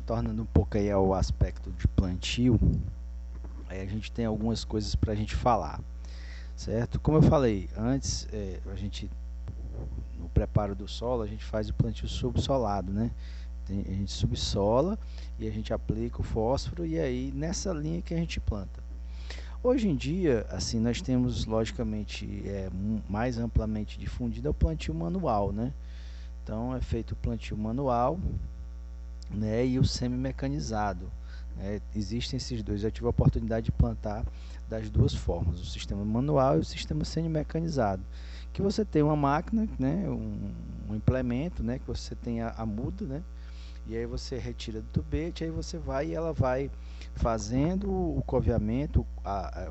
retornando um pouco aí ao aspecto de plantio, aí a gente tem algumas coisas para a gente falar, certo? Como eu falei antes, no preparo do solo, a gente faz o plantio subsolado, né? A gente subsola e a gente aplica o fósforo e aí nessa linha que a gente planta. Hoje em dia, assim, nós temos logicamente mais amplamente difundido o plantio manual, né? Então é feito o plantio manual, né, e o semi-mecanizado, né? Existem esses dois. Eu tive a oportunidade de plantar das duas formas, o sistema manual e o sistema semi-mecanizado, que você tem uma máquina, né, um implemento, né, que você tem a muda, né, e aí você retira do tubete, aí você vai e ela vai fazendo o coveamento,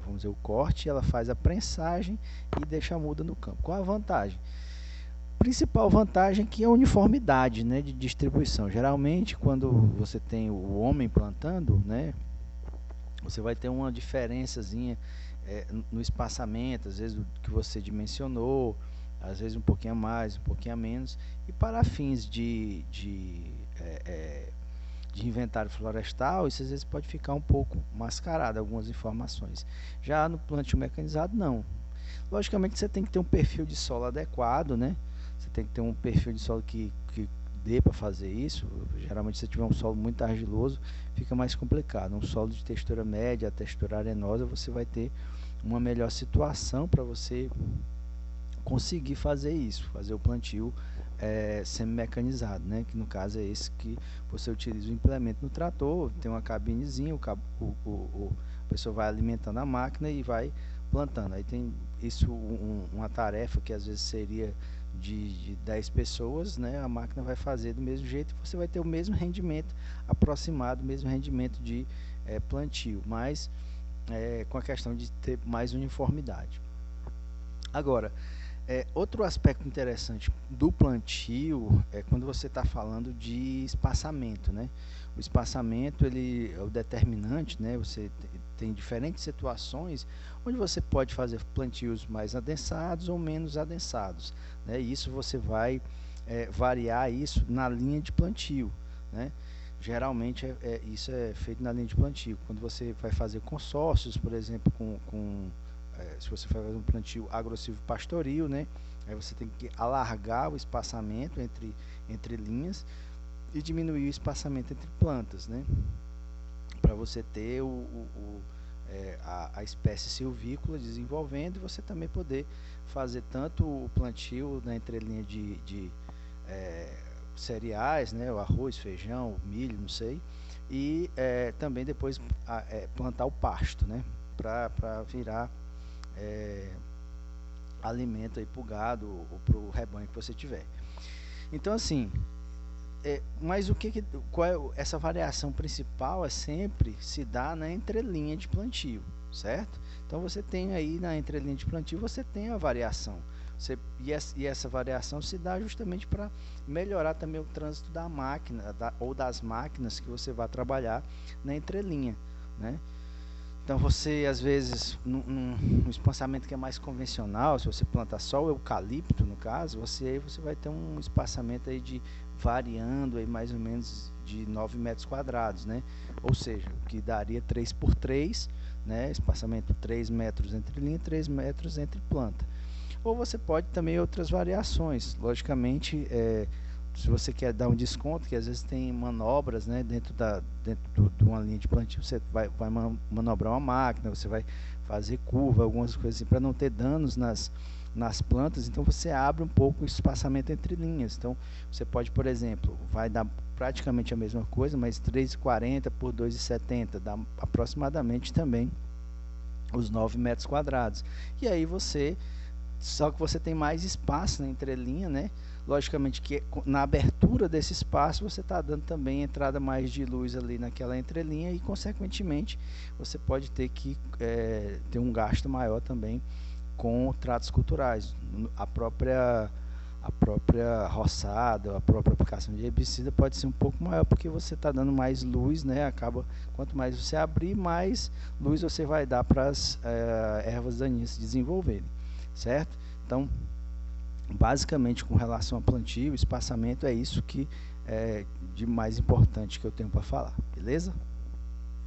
vamos dizer, o corte, ela faz a prensagem e deixa a muda no campo. Qual a vantagem? Principal vantagem que é a uniformidade, né, de distribuição. Geralmente, quando você tem o homem plantando, né, você vai ter uma diferençazinha no espaçamento, às vezes do que você dimensionou, às vezes um pouquinho a mais, um pouquinho a menos, e para fins de inventário florestal, isso às vezes pode ficar um pouco mascarado, algumas informações. Já no plantio mecanizado, não. Logicamente você tem que ter um perfil de solo adequado, né? Você tem que ter um perfil de solo que dê para fazer isso. Geralmente se tiver um solo muito argiloso, fica mais complicado. Um solo de textura média, textura arenosa, você vai ter uma melhor situação para você conseguir fazer isso, fazer o plantio semi-mecanizado, né? Que no caso é esse que você utiliza o implemento no trator, tem uma cabinezinha, a pessoa vai alimentando a máquina e vai plantando. Aí tem isso, uma tarefa que às vezes seria de 10 pessoas, né? A máquina vai fazer do mesmo jeito e você vai ter o mesmo rendimento aproximado, o mesmo rendimento de plantio, mas com a questão de ter mais uniformidade. Agora, outro aspecto interessante do plantio é quando você está falando de espaçamento, né? O espaçamento ele é o determinante, né? Você tem diferentes situações onde você pode fazer plantios mais adensados ou menos adensados, né? E isso você vai variar isso na linha de plantio, né? Geralmente isso é feito na linha de plantio. Quando você vai fazer consórcios, por exemplo, se você for fazer um plantio agressivo pastoril, né? Aí você tem que alargar o espaçamento entre linhas e diminuir o espaçamento entre plantas, né? Para você ter a espécie silvícola desenvolvendo e você também poder fazer tanto o plantio na entrelinha de cereais, né? O arroz, feijão, milho, não sei, e também depois plantar o pasto, né? Para virar alimento aí para o gado ou para o rebanho que você tiver. Então assim, mas qual é essa variação principal? Sempre se dá na entrelinha de plantio, certo? Então você tem aí na entrelinha de plantio, você tem a variação. E essa variação se dá justamente para melhorar também o trânsito da máquina ou das máquinas que você vai trabalhar na entrelinha, né? Então você, às vezes, num espaçamento que é mais convencional, se você plantar só o eucalipto, no caso, você vai ter um espaçamento aí variando aí mais ou menos de 9 metros quadrados, né? Ou seja, o que daria 3 por 3, né? Espaçamento 3 metros entre linha, 3 metros entre planta. Ou você pode também outras variações, logicamente, se você quer dar um desconto, que às vezes tem manobras, né, dentro de uma linha de plantio, você vai manobrar uma máquina, você vai fazer curva, algumas coisas assim, para não ter danos nas plantas, então você abre um pouco o espaçamento entre linhas. Então você pode, por exemplo, vai dar praticamente a mesma coisa, mas 3,40 por 2,70, dá aproximadamente também os 9 metros quadrados. E aí só que você tem mais espaço na entrelinha, né? Logicamente que na abertura desse espaço você está dando também entrada mais de luz ali naquela entrelinha e consequentemente você pode ter que ter um gasto maior também com tratos culturais. A própria roçada, a própria aplicação de herbicida pode ser um pouco maior porque você está dando mais luz, né? Quanto mais você abrir, mais luz você vai dar para as ervas daninhas se desenvolverem, certo? Então basicamente com relação a plantio, espaçamento, é isso que de mais importante que eu tenho para falar, beleza?